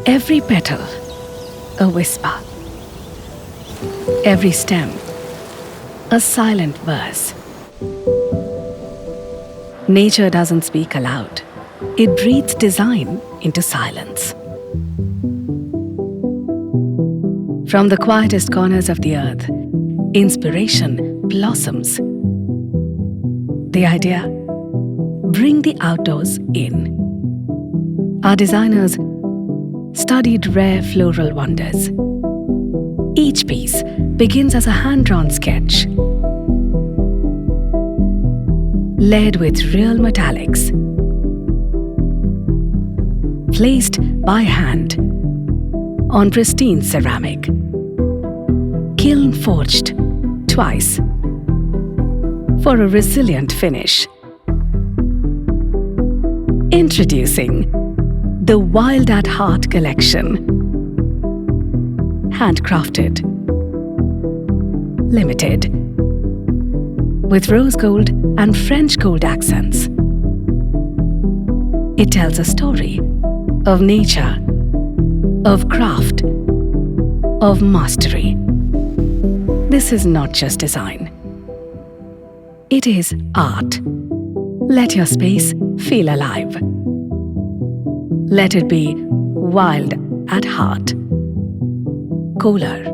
Every petal, a whisper. Every stem, a silent verse. Nature doesn't speak aloud. It breathes design into silence. From the quietest corners of the earth, inspiration blossoms. The idea: bring the outdoors in. Our designers studied rare floral wonders. Each piece begins as a hand-drawn sketch, layered with real metallics, placed by hand on pristine ceramic, kiln-forged twice for a resilient finish. Introducing the Wild at Heart collection. Handcrafted, limited, with rose gold and French gold accents. It tells a story of nature, of craft, of mastery. This is not just design. It is art. Let your space feel alive. Let it be wild at heart. Kohler